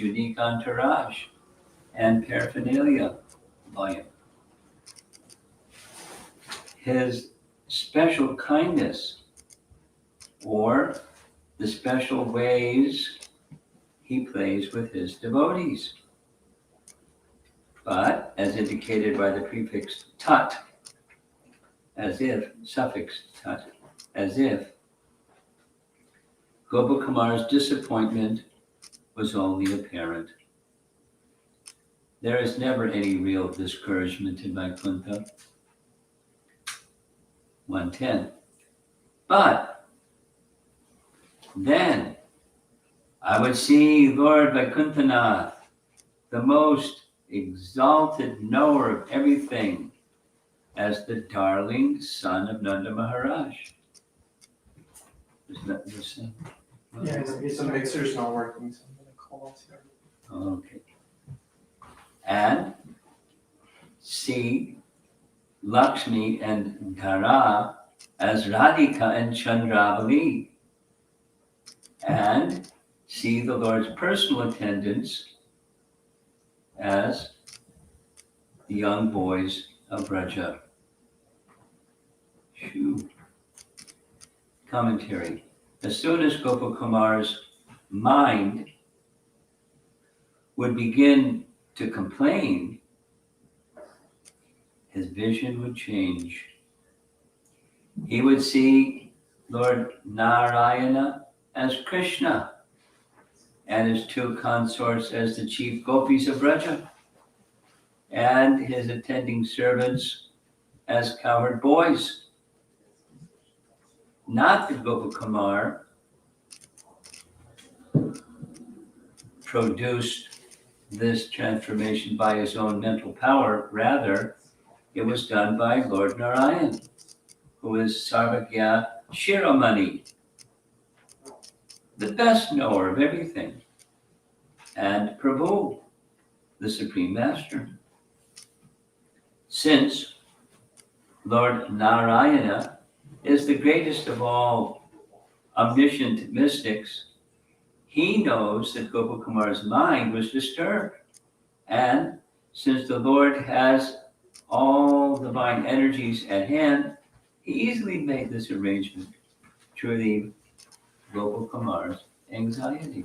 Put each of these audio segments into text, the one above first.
unique entourage and paraphernalia by him. His special kindness, or the special ways he plays with his devotees. But, as indicated by the prefix tat, suffix tat, as if Gopakumar's disappointment was only apparent. There is never any real discouragement in Vaikuntha. 110. But then I would see Lord Vaikuntanath, the most exalted knower of everything, as the darling son of Nanda Maharaj. Is that the same? Yeah, the mixer's not working, so I'm going to call us here. Okay. And see Lakshmi and Dhara as Radhika and Chandravali. And see the Lord's personal attendants as the young boys of Braja. Commentary. As soon as Gopakumar's mind would begin to complain, his vision would change. He would see Lord Narayana as Krishna and his two consorts as the chief gopis of Braja, and his attending servants as cowherd boys. Not that Gopakumar produced this transformation by his own mental power, rather, it was done by Lord Narayan, who is Sarvagya Shiromani, the best knower of everything, and Prabhu, the Supreme Master. Since Lord Narayana is the greatest of all omniscient mystics, he knows that Gopakumar's mind was disturbed. And since the Lord has all divine energies at hand, he easily made this arrangement to relieve Gopakumar's anxiety.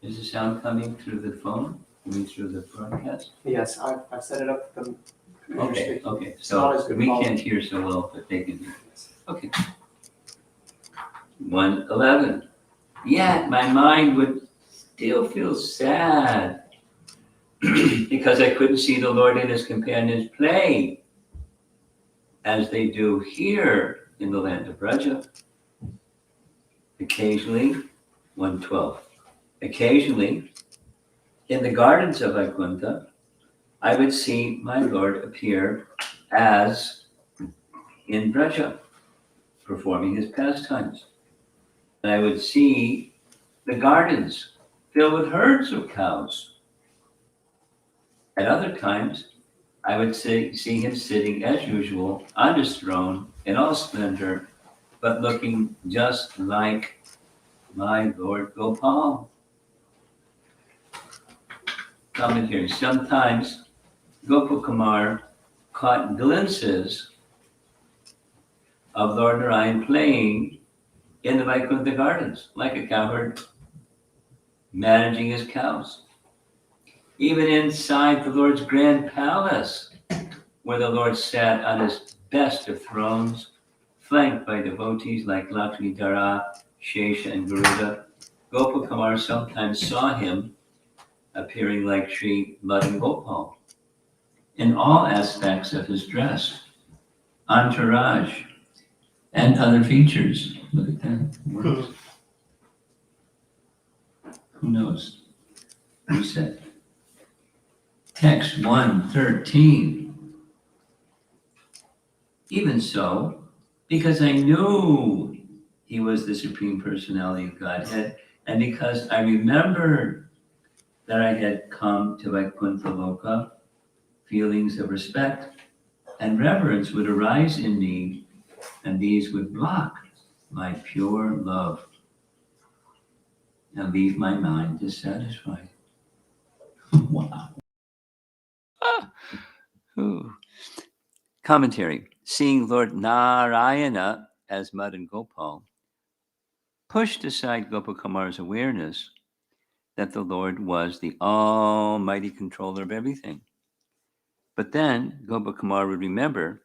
Is the sound coming through the phone? Coming through the broadcast? Yes, I've set it up for them. Okay. Not as So good we quality. can't hear so well, but they can hear. Okay. 111. Yet my mind would still feel sad because I couldn't see the Lord and his companions play as they do here in the land of Braja. Occasionally, 112. Occasionally, in the gardens of Vaikuntha, I would see my Lord appear as in Braja, performing his pastimes. And I would see the gardens filled with herds of cows. At other times, I would see him sitting as usual on his throne in all splendor, but looking just like my Lord Gopal. Commentary. Sometimes Gopakumar caught glimpses of Lord Narayan playing in the Vaikuntha gardens, like a cowherd managing his cows. Even inside the Lord's grand palace, where the Lord sat on his best of thrones, flanked by devotees like Lakshmi, Dhara, Shesha, and Garuda, Gopakumar sometimes saw him appearing like Sri Madan Gopal in all aspects of his dress, entourage, and other features. Look at that. Who knows? Who said? Text 113. Even so, because I knew he was the Supreme Personality of Godhead, and because I remembered that I had come to Vaikuntha Loka, feelings of respect and reverence would arise in me, and these would block my pure love. and leave my mind dissatisfied. Wow. Ah. Ooh. Commentary. Seeing Lord Narayana as Madan Gopal pushed aside Gopakumar's awareness that the Lord was the almighty controller of everything. But then Gopakumar would remember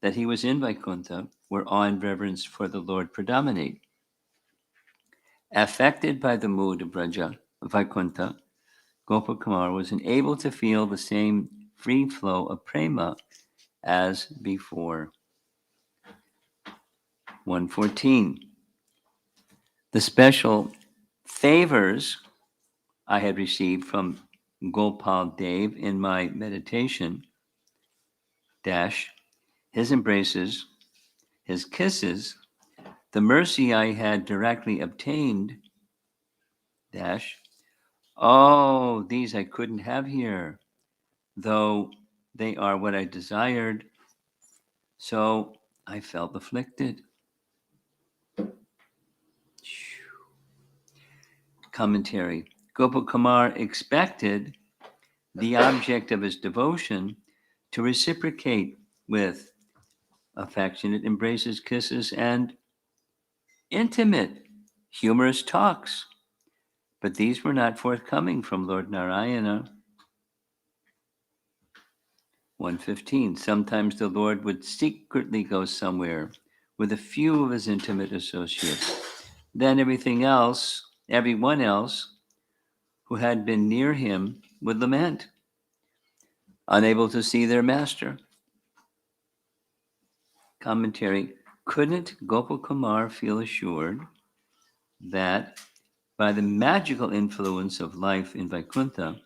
that he was in Vaikuntha, where awe and reverence for the Lord predominate. Affected by the mood of Braja, Vaikuntha, Gopakumar was unable to feel the same free flow of prema as before. 114. The special favors I had received from Gopal Dev in my meditation, his embraces, his kisses, the mercy I had directly obtained, oh, these I couldn't have here, though they are what I desired, so I felt afflicted. Commentary. Gopakumar expected the object of his devotion to reciprocate with affectionate embraces, kisses, and intimate, humorous talks. But these were not forthcoming from Lord Narayana. 115. Sometimes the Lord would secretly go somewhere with a few of his intimate associates. Then everyone else who had been near him would lament, unable to see their master. Commentary. Couldn't Gopal feel assured that by the magical influence of life in Vaikuntha,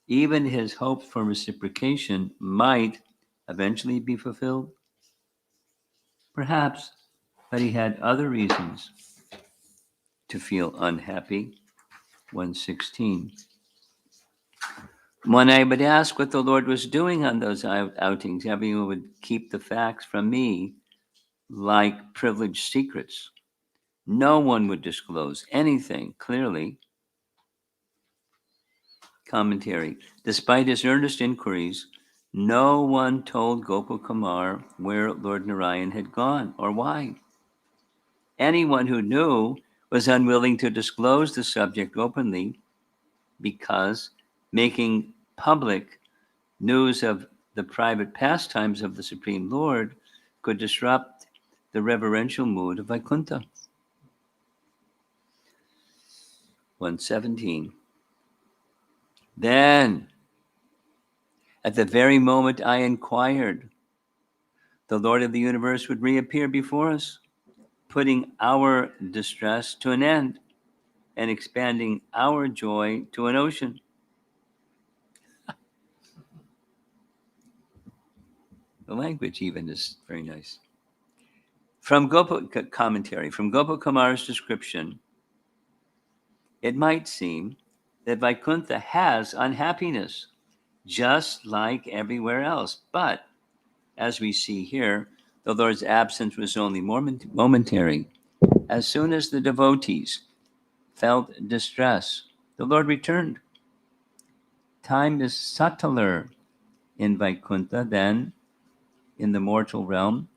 even his hope for reciprocation might eventually be fulfilled? Perhaps, but he had other reasons to feel unhappy. 116. When I would ask what the Lord was doing on those outings, everyone would keep the facts from me like privileged secrets. No one would disclose anything clearly. Commentary. Despite his earnest inquiries, no one told Gopal Kumar where Lord Narayan had gone or why. Anyone who knew was unwilling to disclose the subject openly because making public news of the private pastimes of the Supreme Lord could disrupt the reverential mood of Vaikuntha. 117. Then, at the very moment I inquired, the Lord of the universe would reappear before us, putting our distress to an end and expanding our joy to an ocean. The language even is very nice. From commentary, from Gopakumar's description, it might seem that Vaikuntha has unhappiness, just like everywhere else. But as we see here, the Lord's absence was only momentary. As soon as the devotees felt distress, the Lord returned. Time is subtler in Vaikuntha than in the mortal realm,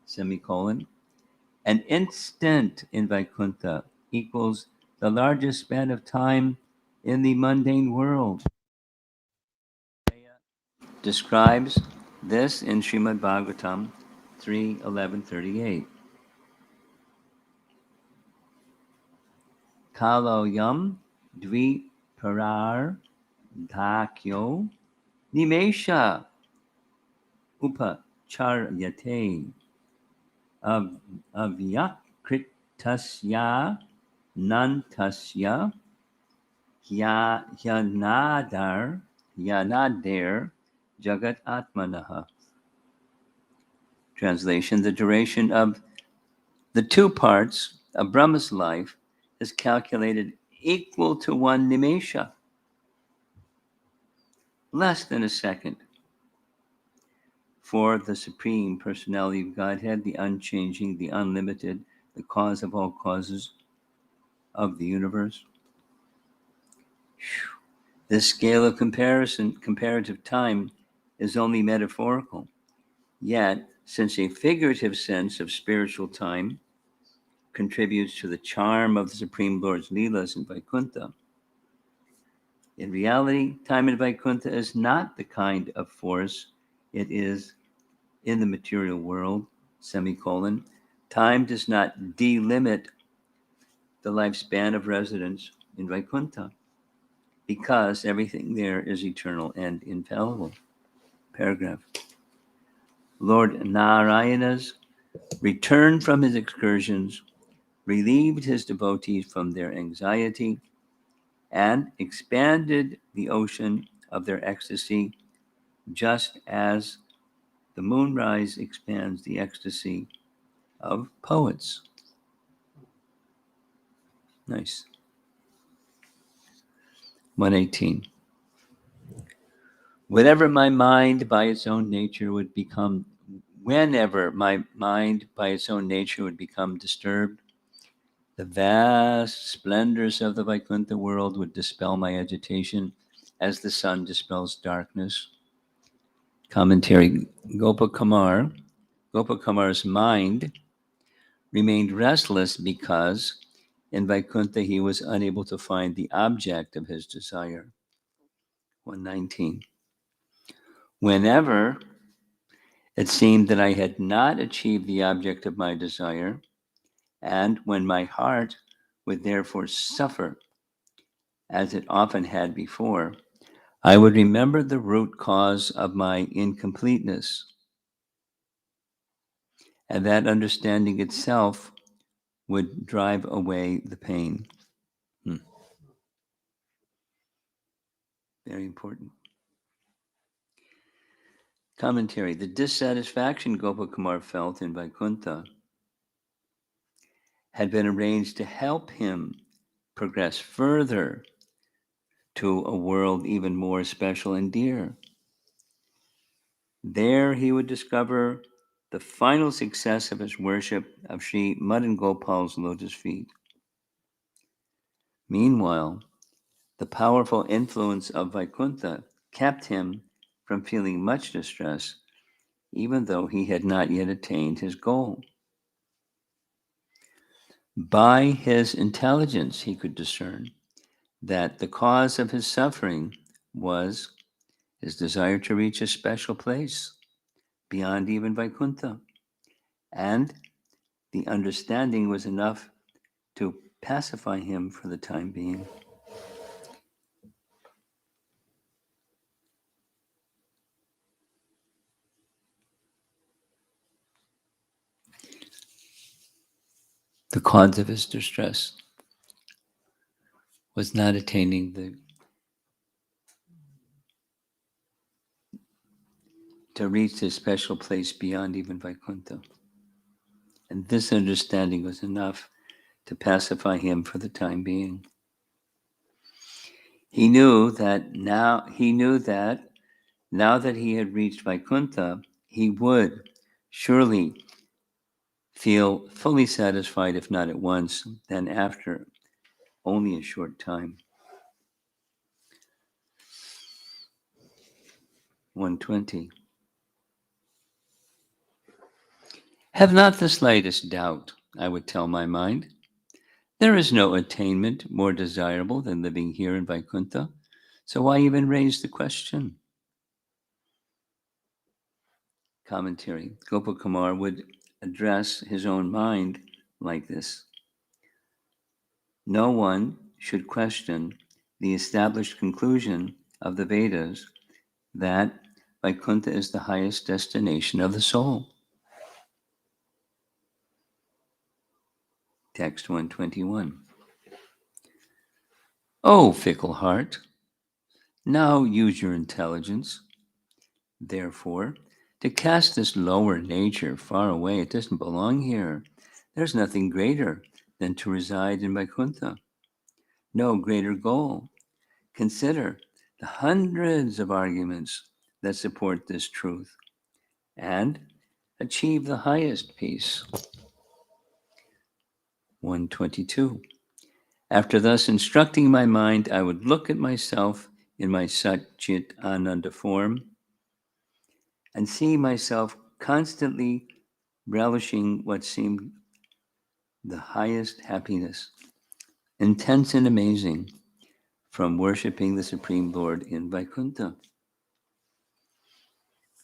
semicolon. An instant in Vaikuntha equals the largest span of time in the mundane world. Describes this in Srimad Bhagavatam 3:11-38. Kaloyam dvi parar dhakyo nimesha upacharyate avyakritasya nantasya yanader jagat atmanaha. Translation: the duration of the two parts of Brahma's life is calculated equal to one nimesha, less than a second. For the Supreme Personality of Godhead, the unchanging, the unlimited, the cause of all causes, of the universe. This scale of comparative time, is only metaphorical. Yet, since a figurative sense of spiritual time contributes to the charm of the Supreme Lord's Leelas in Vaikuntha, in reality, time in Vaikuntha is not the kind of force it is in the material world, semicolon. Time does not delimit the lifespan of residence in Vaikuntha, because everything there is eternal and infallible. Paragraph. Lord Narayana's return from his excursions relieved his devotees from their anxiety and expanded the ocean of their ecstasy, just as the moonrise expands the ecstasy of poets. Nice. 118. Whenever my mind by its own nature would become disturbed, the vast splendors of the Vaikuntha world would dispel my agitation as the sun dispels darkness. Commentary. Gopakamar's mind remained restless because in Vaikuntha he was unable to find the object of his desire. 119. Whenever it seemed that I had not achieved the object of my desire, and when my heart would therefore suffer, as it often had before, I would remember the root cause of my incompleteness, and that understanding itself would drive away the pain. Very important. Commentary. The dissatisfaction Gopakumar felt in Vaikuntha had been arranged to help him progress further to a world even more special and dear. There he would discover the final success of his worship of Sri Madan Gopal's lotus feet. Meanwhile, the powerful influence of Vaikuntha kept him from feeling much distress, even though he had not yet attained his goal. By his intelligence, he could discern that the cause of his suffering was his desire to reach a special place beyond even Vaikuntha, and the understanding was enough to pacify him for the time being. The cause of his distress was not attaining to reach this special place beyond even Vaikuntha. And this understanding was enough to pacify him for the time being. He knew that now that he had reached Vaikuntha, he would surely feel fully satisfied, if not at once, then after only a short time. 120. Have not the slightest doubt, I would tell my mind. There is no attainment more desirable than living here in Vaikuntha, so why even raise the question? Commentary. Gopakumar would address his own mind like this. No one should question the established conclusion of the Vedas that Vaikuntha is the highest destination of the soul. Text 121. O fickle heart, now use your intelligence, therefore, to cast this lower nature far away. It doesn't belong here. There's nothing greater than to reside in Vaikuntha. No greater goal. Consider the hundreds of arguments that support this truth and achieve the highest peace. 122. After thus instructing my mind, I would look at myself in my Satchit Ananda form and see myself constantly relishing what seemed the highest happiness, intense and amazing, from worshiping the Supreme Lord in Vaikuntha.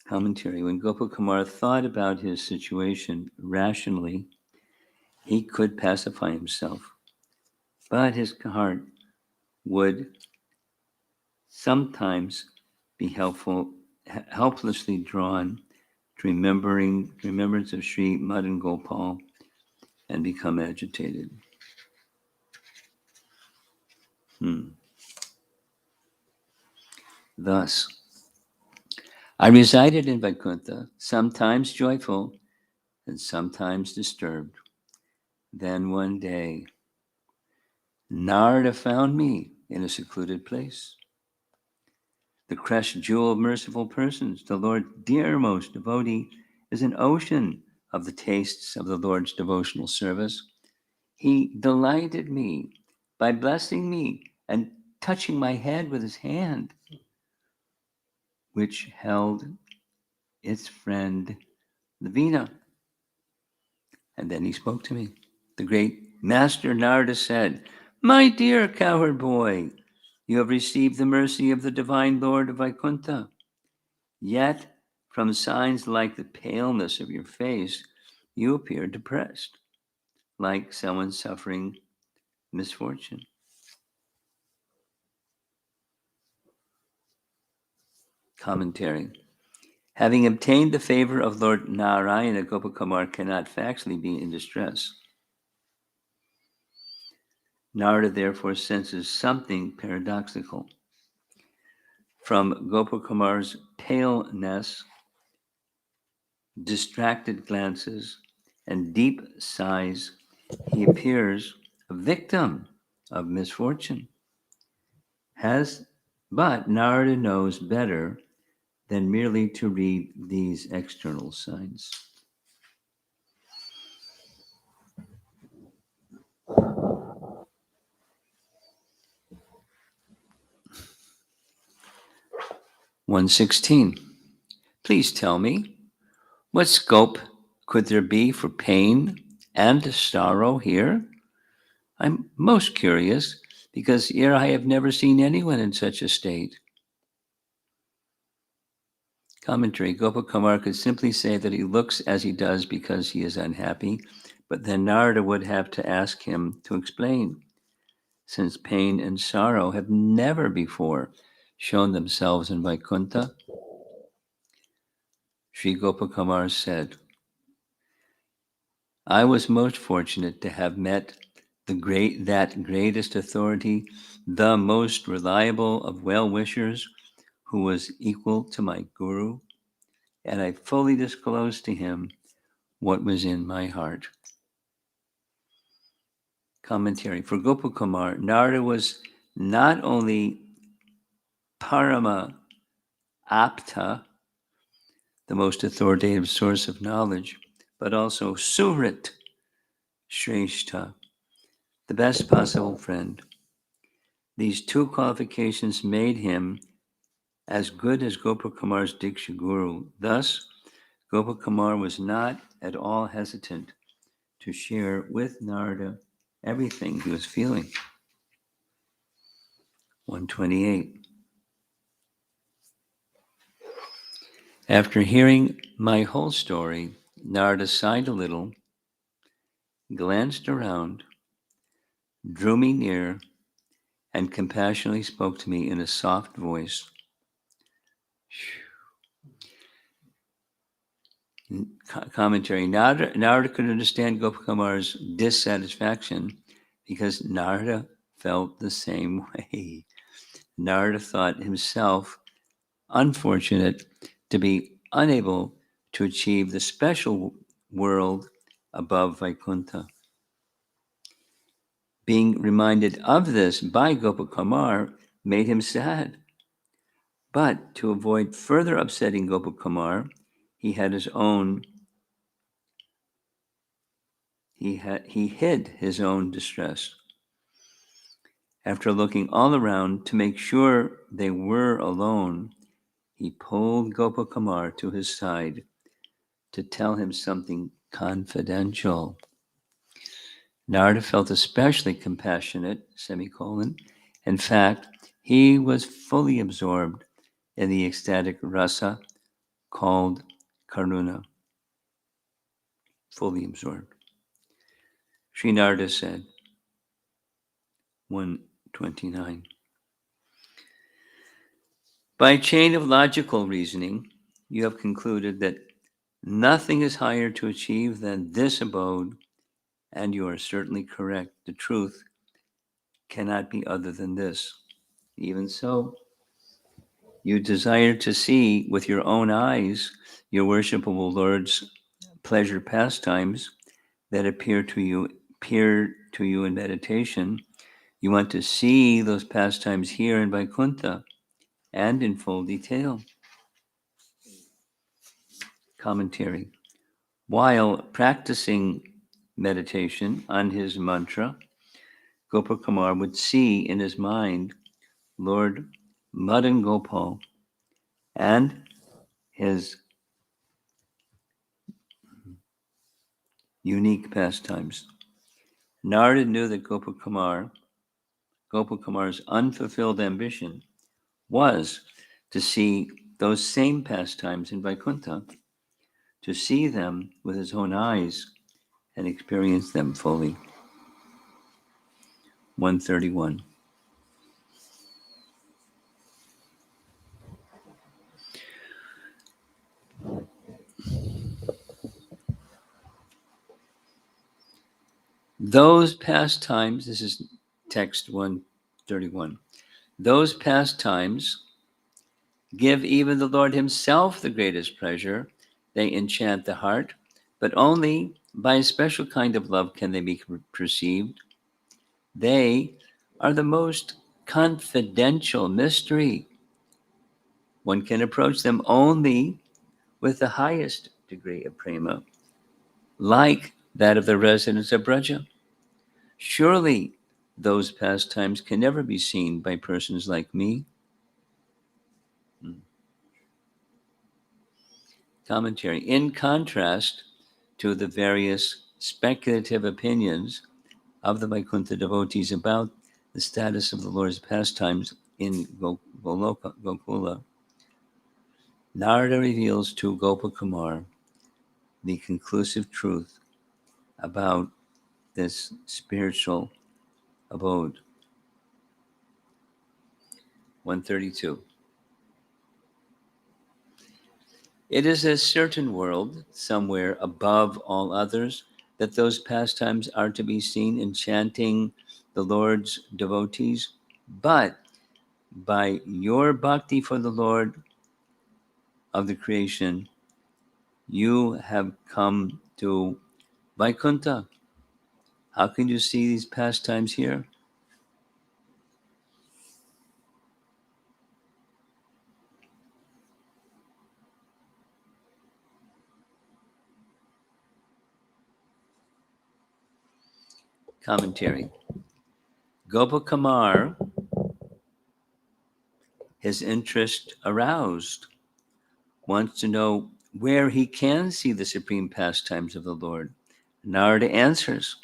Commentary. When Gopakumar thought about his situation rationally, he could pacify himself, but his heart would sometimes be helplessly drawn to remembrance of Sri Madan Gopal and become agitated. Thus, I resided in Vaikuntha, sometimes joyful and sometimes disturbed. Then one day, Narada found me in a secluded place. The crushed jewel of merciful persons, the Lord's dearmost devotee, is an ocean of the tastes of the Lord's devotional service. He delighted me by blessing me and touching my head with his hand, which held its friend, the Veena. And then he spoke to me. The great Master Narada said, "My dear cowherd boy, you have received the mercy of the divine Lord of Vaikuntha. Yet, from signs like the paleness of your face, you appear depressed, like someone suffering misfortune." Commentary. Having obtained the favor of Lord Narayana, Gopakumar cannot factually be in distress. Narada therefore senses something paradoxical. From Gopakumar's paleness, distracted glances, and deep sighs, he appears a victim of misfortune. But Narada knows better than merely to read these external signs. "116. Please tell me, what scope could there be for pain and sorrow here? I'm most curious, because here I have never seen anyone in such a state." Commentary. Gopakumar could simply say that he looks as he does because he is unhappy, but then Narada would have to ask him to explain, since pain and sorrow have never before shown themselves in Vaikuntha. Sri Gopakumar said, "I was most fortunate to have met that greatest authority, the most reliable of well-wishers, who was equal to my guru, and I fully disclosed to him what was in my heart." Commentary. For Gopakumar, Narada was not only Parama Apta, the most authoritative source of knowledge, but also Suhrit Shrestha, the best possible friend. These two qualifications made him as good as Gopakumar's Diksha Guru. Thus, Gopakumar was not at all hesitant to share with Narada everything he was feeling. 128. After hearing my whole story, Narada sighed a little, glanced around, drew me near, and compassionately spoke to me in a soft voice. Commentary. Narada could understand Gopakumar's dissatisfaction because Narada felt the same way. Narada thought himself unfortunate to be unable to achieve the special world above Vaikuntha. Being reminded of this by Gopakumar made him sad. But to avoid further upsetting Gopakumar, he hid his own distress. After looking all around to make sure they were alone, he pulled Gopakumar to his side to tell him something confidential. Narada felt especially compassionate, semicolon. In fact, he was fully absorbed in the ecstatic rasa called karuna. Fully absorbed. Sri Narada said, 129. By a chain of logical reasoning, you have concluded that nothing is higher to achieve than this abode, and you are certainly correct. The truth cannot be other than this. Even so, you desire to see with your own eyes your worshipable Lord's pleasure pastimes that appear to you in meditation. You want to see those pastimes here in Vaikuntha and in full detail. Commentary. While practicing meditation on his mantra, Gopakumar would see in his mind Lord Madan Gopal and his unique pastimes. Narada knew that Gopakumar's unfulfilled ambition was to see those same pastimes in Vaikuntha, to see them with his own eyes and experience them fully. 131. Those pastimes, this is text 131, those pastimes give even the Lord himself the greatest pleasure. They enchant the heart, but only by a special kind of love can they be perceived. They are the most confidential mystery. One can approach them only with the highest degree of prema, like that of the residents of Braja. Surely those pastimes can never be seen by persons like me. Commentary. In contrast to the various speculative opinions of the Vaikuntha devotees about the status of the Lord's pastimes in Gokula, Narada reveals to Gopakumar the conclusive truth about this spiritual abode. 132. It is a certain world, somewhere above all others, that those pastimes are to be seen enchanting the Lord's devotees. But by your bhakti for the Lord of the creation, you have come to Vaikuntha. How can you see these pastimes here? Commentary. Gopakumar, his interest aroused, wants to know where he can see the supreme pastimes of the Lord. Narada answers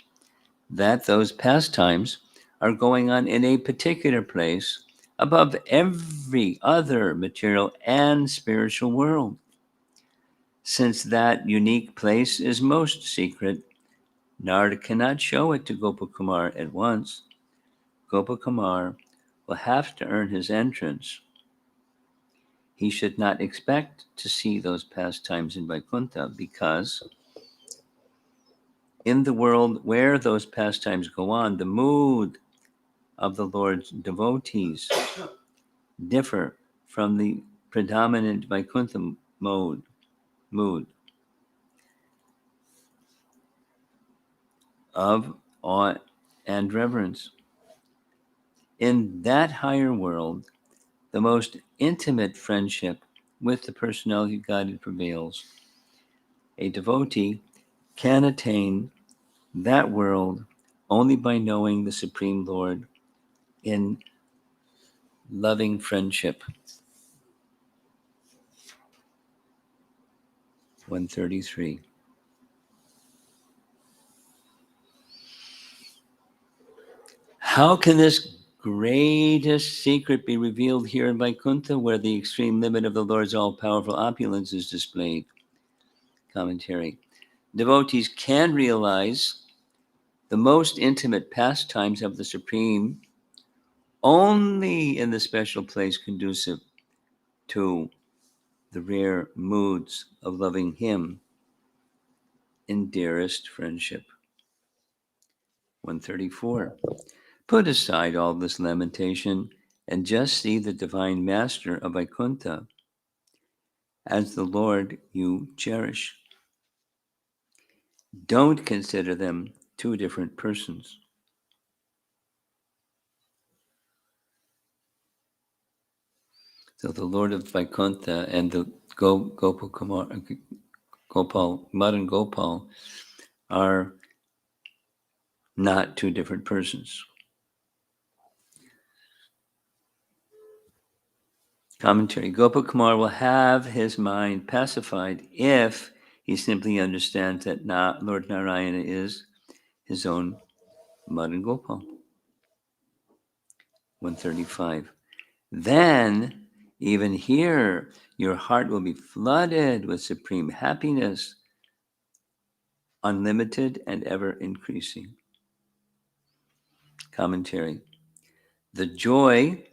that those pastimes are going on in a particular place above every other material and spiritual world. Since that unique place is most secret, Narada cannot show it to Gopakumar at once. Gopakumar will have to earn his entrance. He should not expect to see those pastimes in Vaikuntha because in the world where those pastimes go on, the mood of the Lord's devotees differ from the predominant Vaikuntha mood of awe and reverence. In that higher world, the most intimate friendship with the personality of God prevails. A devotee can attain that world only by knowing the Supreme Lord in loving friendship. 133. How can this greatest secret be revealed here in Vaikuntha, where the extreme limit of the Lord's all-powerful opulence is displayed? Commentary. Devotees can realize the most intimate pastimes of the Supreme only in the special place conducive to the rare moods of loving Him in dearest friendship. 134. Put aside all this lamentation and just see the Divine Master of Vaikuntha as the Lord you cherish. Don't consider them two different persons. So the Lord of Vaikuntha and the Madan Gopal are not two different persons. Commentary. Gopakumar will have his mind pacified if he simply understands that Lord Narayana is his own Madan Gopal. 135. Then, even here, your heart will be flooded with supreme happiness, unlimited and ever increasing. Commentary. The joy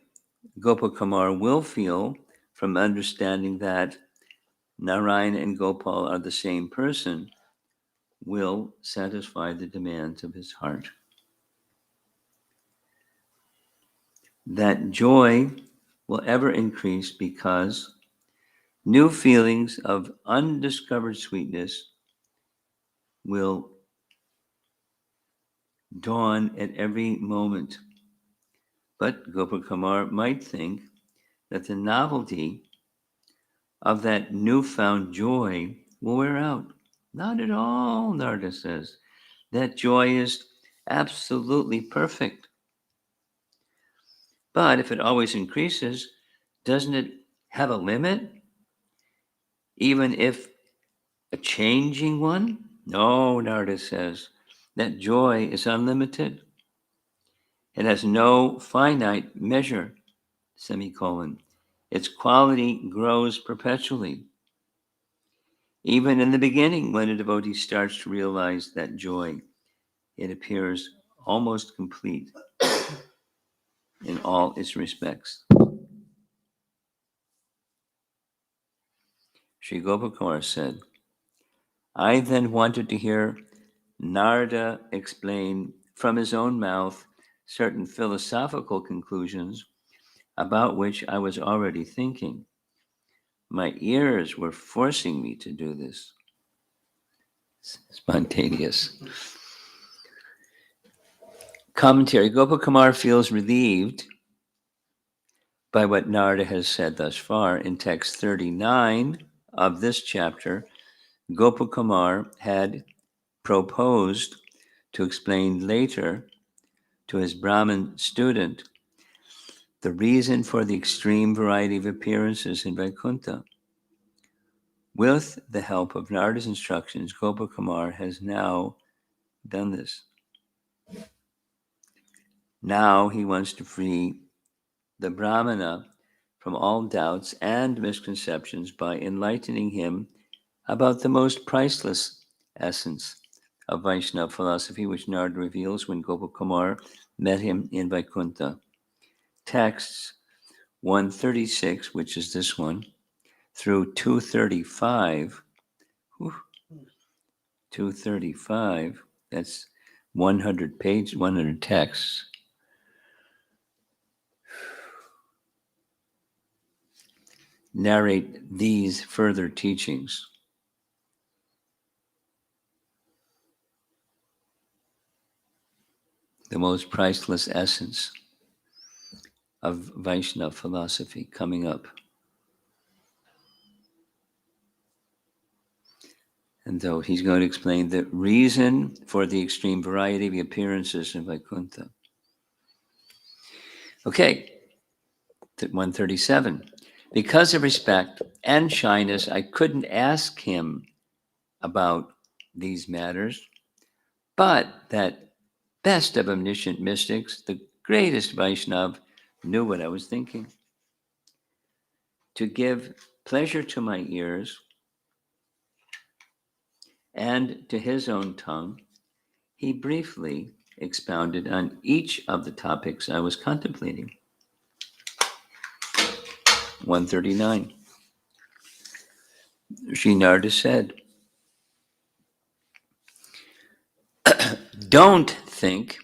Gopakumar will feel from understanding that Narayana and Gopal are the same person will satisfy the demands of his heart. That joy will ever increase because new feelings of undiscovered sweetness will dawn at every moment. But Gopakumar might think that the novelty of that newfound joy will wear out. Not at all, Narada says. That joy is absolutely perfect. But if it always increases, doesn't it have a limit? Even if a changing one? No, Narada says. That joy is unlimited. It has no finite measure, semicolon. Its quality grows perpetually. Even in the beginning, when a devotee starts to realize that joy, it appears almost complete in all its respects. Sri Gopakumar said, I then wanted to hear Narada explain from his own mouth certain philosophical conclusions about which I was already thinking. My ears were forcing me to do this. Spontaneous. Commentary. Gopakumar feels relieved by what Narada has said thus far. In text 39 of this chapter, Gopakumar had proposed to explain later to his Brahmin student the reason for the extreme variety of appearances in Vaikuntha. With the help of Narada's instructions, Gopakumar has now done this. Now he wants to free the Brahmana from all doubts and misconceptions by enlightening him about the most priceless essence of Vaishnava philosophy, which Narada reveals when Gopakumar met him in Vaikuntha. Texts 136, which is this one, through 235, 235, that's 100 pages, 100 texts, narrate these further teachings. The most priceless essence of Vaishnava philosophy coming up. And though he's going to explain the reason for the extreme variety of appearances in Vaikuntha. Okay, 137. Because of respect and shyness, I couldn't ask him about these matters, but that best of omniscient mystics, the greatest Vaishnav, knew what I was thinking. To give pleasure to my ears and to his own tongue, he briefly expounded on each of the topics I was contemplating. 139. Sri Narada said, "Don't think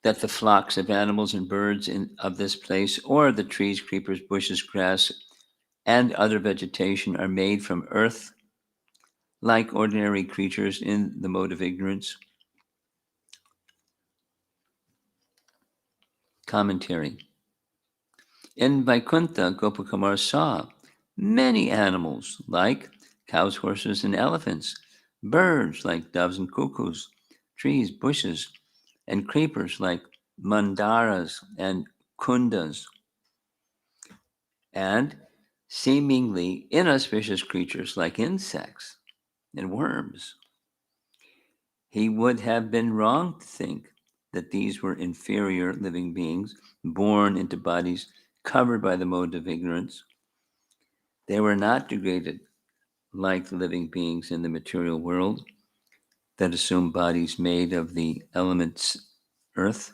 that the flocks of animals and birds of this place, or the trees, creepers, bushes, grass, and other vegetation are made from earth like ordinary creatures in the mode of ignorance." Commentary. In Vaikuntha, Gopakumar saw many animals like cows, horses, and elephants, birds like doves and cuckoos, trees, bushes, and creepers like mandaras and kundas, and seemingly inauspicious creatures like insects and worms. He would have been wrong to think that these were inferior living beings born into bodies covered by the mode of ignorance. They were not degraded like the living beings in the material world that assume bodies made of the elements earth.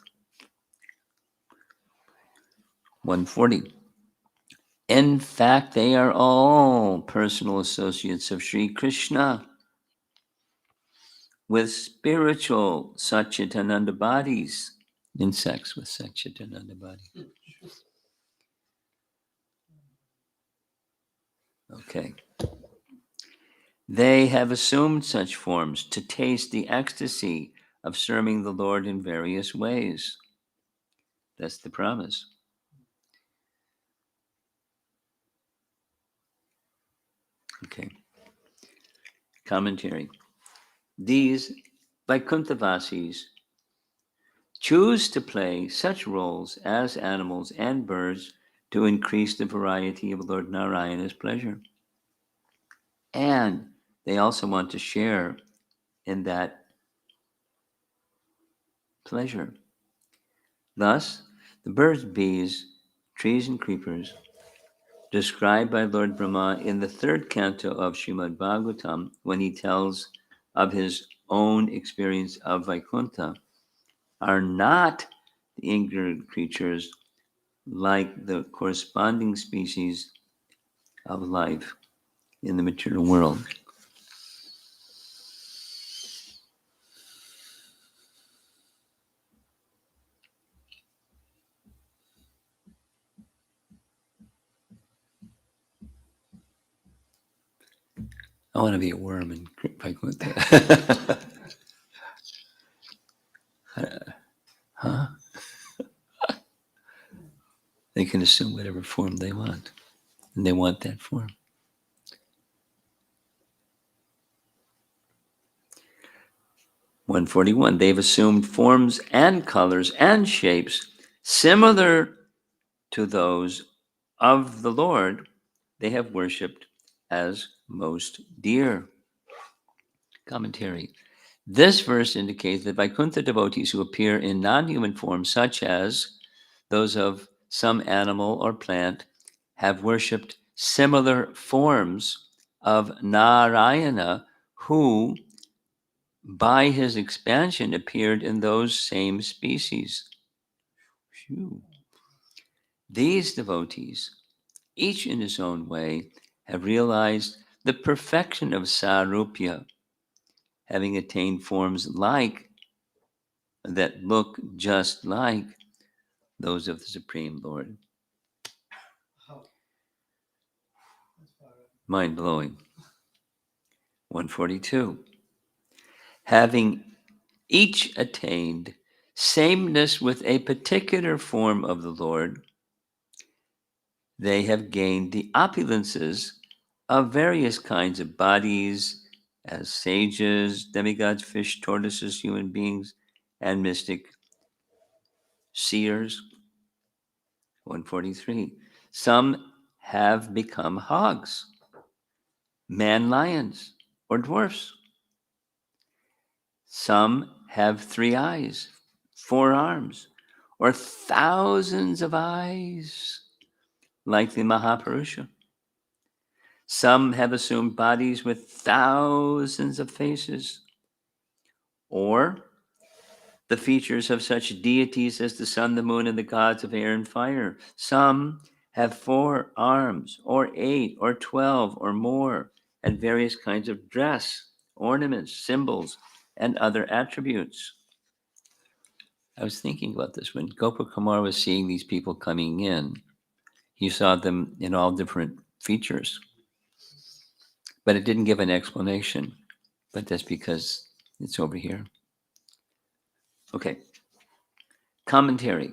140. In fact, they are all personal associates of Sri Krishna with spiritual Satchitananda bodies. Insects with Satchitananda bodies. Okay. They have assumed such forms to taste the ecstasy of serving the Lord in various ways. That's the promise. Okay. Commentary. These Vaikuntavasis choose to play such roles as animals and birds to increase the variety of Lord Narayana's pleasure. And they also want to share in that pleasure. Thus, the birds, bees, trees, and creepers described by Lord Brahma in the third canto of Srimad Bhagavatam when he tells of his own experience of Vaikuntha are not the ignorant creatures like the corresponding species of life in the material world. I want to be a worm in Vaikuntha. Huh? They can assume whatever form they want, and they want that form. 141. They've assumed forms and colors and shapes similar to those of the Lord they have worshipped as most dear. Commentary. This verse indicates that Vaikuntha devotees who appear in non-human forms, such as those of some animal or plant, have worshipped similar forms of Narayana, who, by his expansion, appeared in those same species. Phew. These devotees, each in his own way, have realized the perfection of Sarupya, having attained forms like that look just like those of the Supreme Lord. Mind blowing. 142. Having each attained sameness with a particular form of the Lord, they have gained the opulences of various kinds of bodies as sages, demigods, fish, tortoises, human beings, and mystic seers. 143. Some have become hogs, man-lions, or dwarfs. Some have 3 eyes, 4 arms, or thousands of eyes, like the Mahapurusha. Some have assumed bodies with thousands of faces, or the features of such deities as the sun, the moon, and the gods of air and fire. Some have 4 arms, or 8, or 12, or more, and various kinds of dress, ornaments, symbols, and other attributes. I was thinking about this when Gopakumar was seeing these people coming in. He saw them in all different features, but it didn't give an explanation. But that's because it's over here. Okay. Commentary.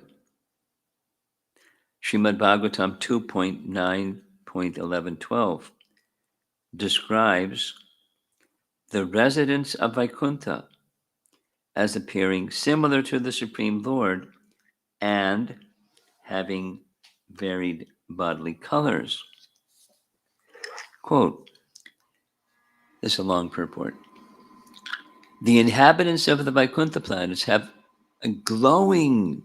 Srimad Bhagavatam 2.9.11.12 describes the residents of Vaikuntha as appearing similar to the Supreme Lord and having varied bodily colors. Quote, this is a long purport. The inhabitants of the Vaikuntha planets have a glowing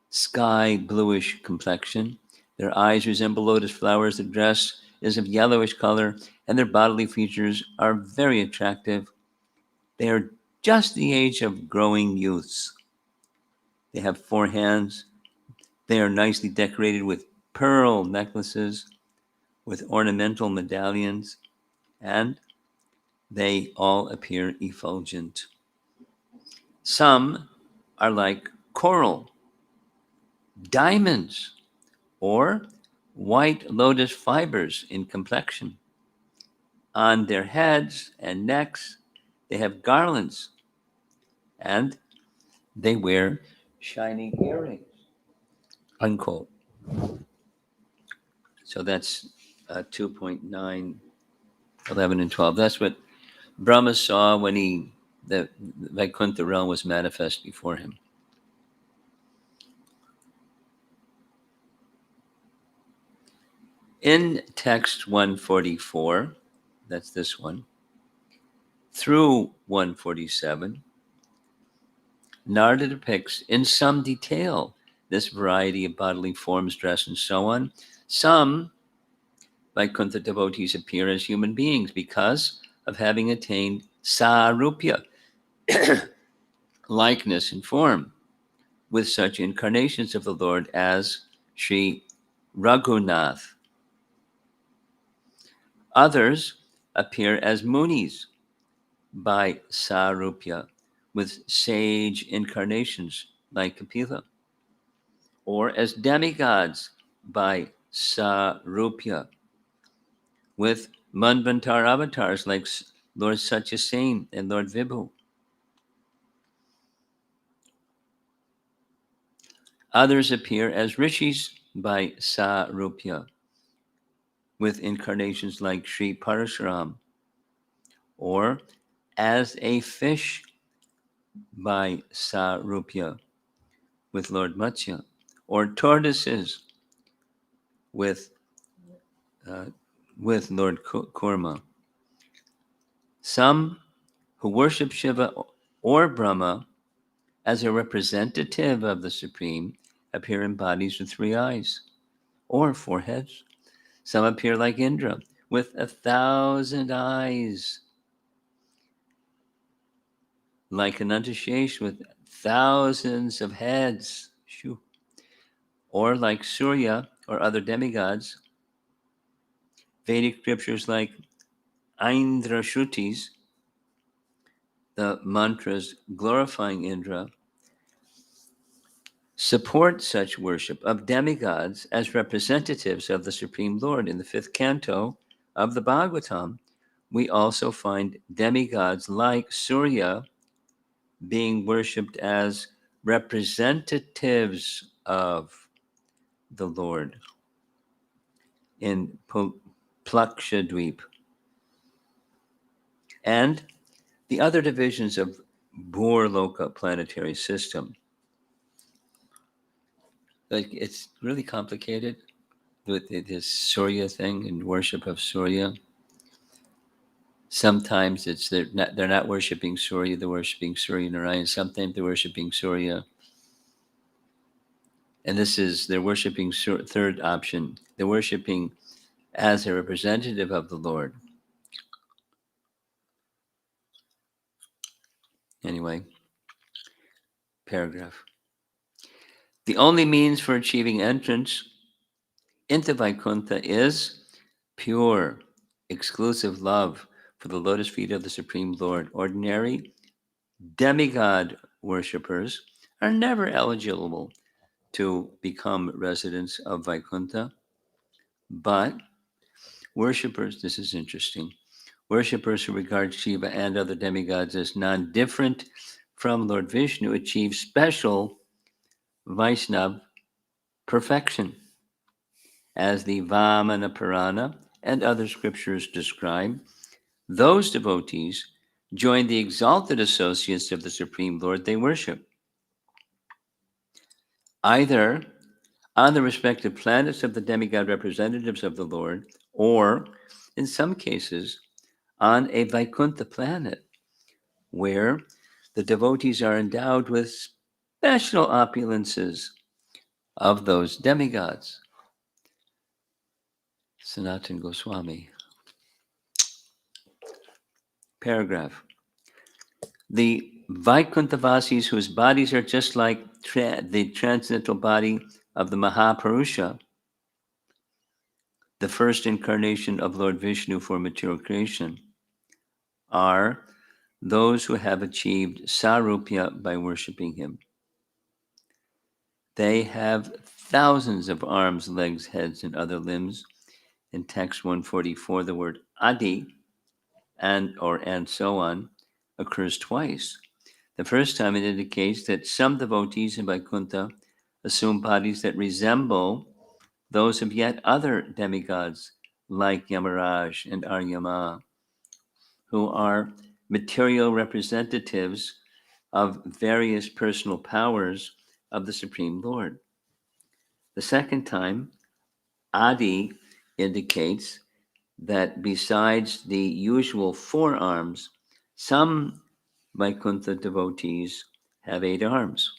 sky bluish complexion. Their eyes resemble lotus flowers. Their dress is of yellowish color, and their bodily features are very attractive. They are just the age of growing youths. They have 4 hands. They are nicely decorated with pearl necklaces, with ornamental medallions, and they all appear effulgent. Some are like coral, diamonds, or white lotus fibers in complexion. On their heads and necks, they have garlands, and they wear shining earrings. Unquote. So that's 2.9, 11, and 12. That's what Brahma saw when the Vaikuntha realm was manifest before him. In text 144, that's this one, through 147, Narada depicts in some detail this variety of bodily forms, dress, and so on. Some Vaikuntha devotees appear as human beings because of having attained sarupya, likeness and form, with such incarnations of the Lord as Sri Raghunath. Others appear as munis by sarupya, with sage incarnations like Kapila, or as demigods by sarupya, with Manvantar avatars like Lord Satyasen and Lord Vibhu. Others appear as rishis by sarupya, with incarnations like Sri Parashuram, or as a fish by sarupya, with Lord Matsya, or tortoises with Lord Kurma. Some who worship Shiva or Brahma as a representative of the Supreme appear in bodies with 3 eyes or 4 heads. Some appear like Indra with 1,000 eyes, like Anantashesh with thousands of heads, or like Surya or other demigods. Vedic scriptures like Indra Shrutis, the mantras glorifying Indra, support such worship of demigods as representatives of the Supreme Lord. In the 5th canto of the Bhagavatam, we also find demigods like Surya being worshipped as representatives of the Lord in Plakshadweep. And the other divisions of Bhurloka planetary system. Like, it's really complicated with this Surya thing and worship of Surya. Sometimes they're not worshiping Surya, they're worshiping Surya Narayan. Sometimes they're worshiping Surya. And this is, they're worshiping third option. They're worshiping as a representative of the Lord. Anyway, paragraph. The only means for achieving entrance into Vaikuntha is pure, exclusive love for the lotus feet of the Supreme Lord. Ordinary demigod worshippers are never eligible to become residents of Vaikuntha, but worshippers, this is interesting, worshippers who regard Shiva and other demigods as non-different from Lord Vishnu achieve special Vaishnava perfection, as the Vamana Purana and other scriptures describe. Those devotees join the exalted associates of the Supreme Lord they worship, either on the respective planets of the demigod representatives of the Lord, or, in some cases, on a Vaikuntha planet, where the devotees are endowed with special opulences of those demigods. Sanatana Goswami. Paragraph. The Vaikuntavasis, whose bodies are just like the transcendental body of the Mahapurusha, the first incarnation of Lord Vishnu for material creation, are those who have achieved Sarupya by worshipping him. They have thousands of arms, legs, heads, and other limbs. In text 144, the word Adi and so on occurs twice. The first time it indicates that some devotees in Vaikuntha assume bodies that resemble those of yet other demigods like Yamaraj and Aryama, who are material representatives of various personal powers of the Supreme Lord. The second time, Adi indicates that besides the usual 4 arms, some Vaikuntha devotees have 8 arms,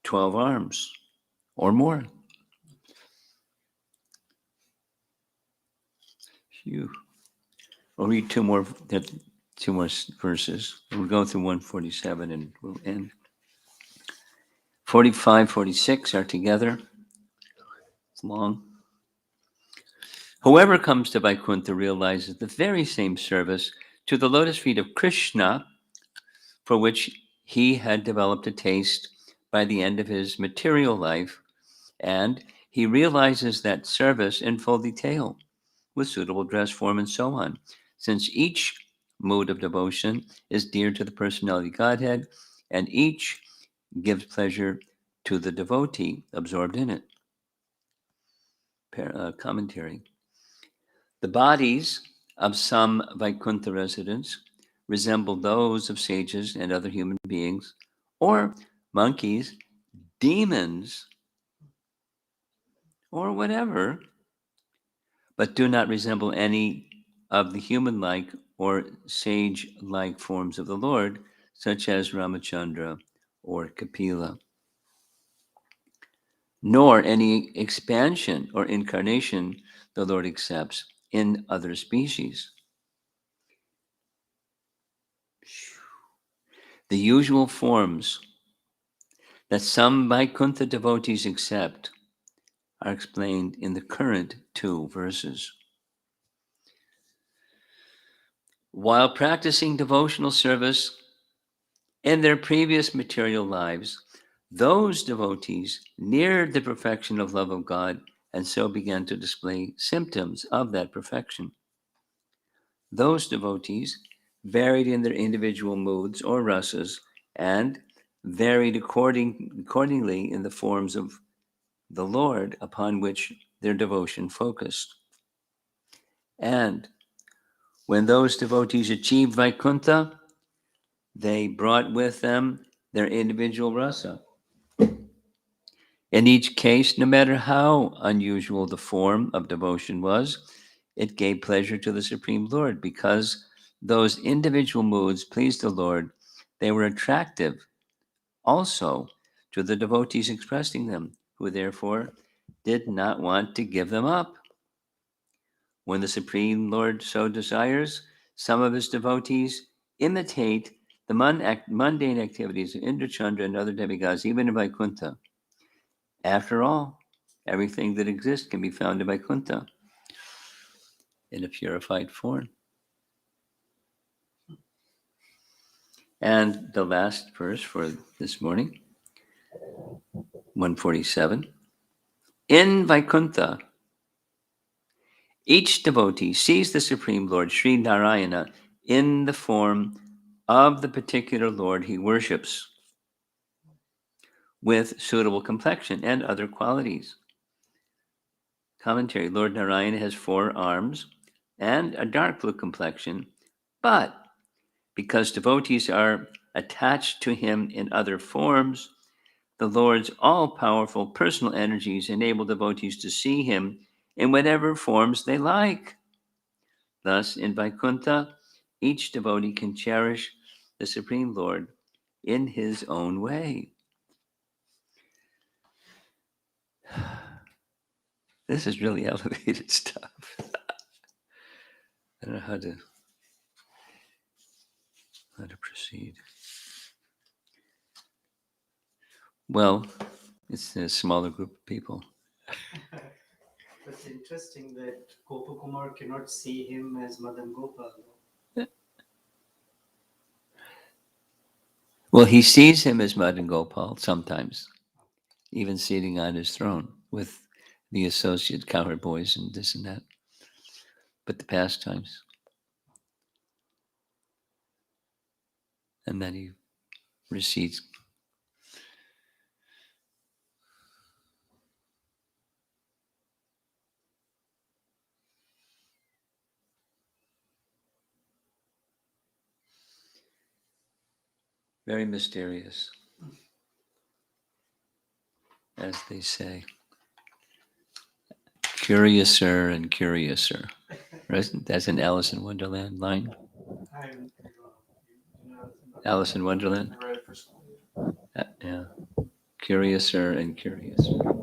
12 arms, or more. Phew. We'll read two more verses. We'll go through 147 and we'll end. 45, 46 are together. It's long. Whoever comes to Vaikuntha realizes the very same service to the lotus feet of Krishna, for which he had developed a taste by the end of his material life, and he realizes that service in full detail, with suitable dress, form, and so on, since each mode of devotion is dear to the personality Godhead, and each gives pleasure to the devotee absorbed in it. Commentary. The bodies of some Vaikuntha residents resemble those of sages and other human beings, or monkeys, demons, or whatever, but do not resemble any of the human-like or sage-like forms of the Lord, such as Ramachandra or Kapila, nor any expansion or incarnation the Lord accepts in other species. The usual forms that some Vaikuntha devotees accept are explained in the current 2 verses. While practicing devotional service in their previous material lives, those devotees neared the perfection of love of God and so began to display symptoms of that perfection. Those devotees varied in their individual moods or rasas and varied accordingly in the forms of the Lord upon which their devotion focused. And when those devotees achieved Vaikuntha, they brought with them their individual rasa. In each case, no matter how unusual the form of devotion was, it gave pleasure to the Supreme Lord because those individual moods pleased the Lord. They were attractive also to the devotees expressing them, who therefore did not want to give them up. When the Supreme Lord so desires, some of his devotees imitate the mundane activities of Indra, Chandra, and other demigods, even in Vaikuntha. After all, everything that exists can be found in Vaikuntha in a purified form. And the last verse for this morning, 147. In Vaikuntha, each devotee sees the Supreme Lord, Sri Narayana, in the form of the particular Lord he worships, with suitable complexion and other qualities. Commentary: Lord Narayana has 4 arms and a dark blue complexion, but because devotees are attached to him in other forms, the Lord's all-powerful personal energies enable devotees to see him in whatever forms they like. Thus, in Vaikuntha, each devotee can cherish the Supreme Lord in his own way. This is really elevated stuff. I don't know how to proceed. Well, it's a smaller group of people. It's interesting that Gopakumar cannot see him as Madan Gopal. Well, he sees him as Madan Gopal sometimes, even sitting on his throne with the associate cowherd boys and this and that. But the pastimes. And then he recedes. Very mysterious, as they say. Curiouser and curiouser. Right? That's an Alice in Wonderland line. Alice in Wonderland. I read it for school. Yeah. Curiouser and curiouser.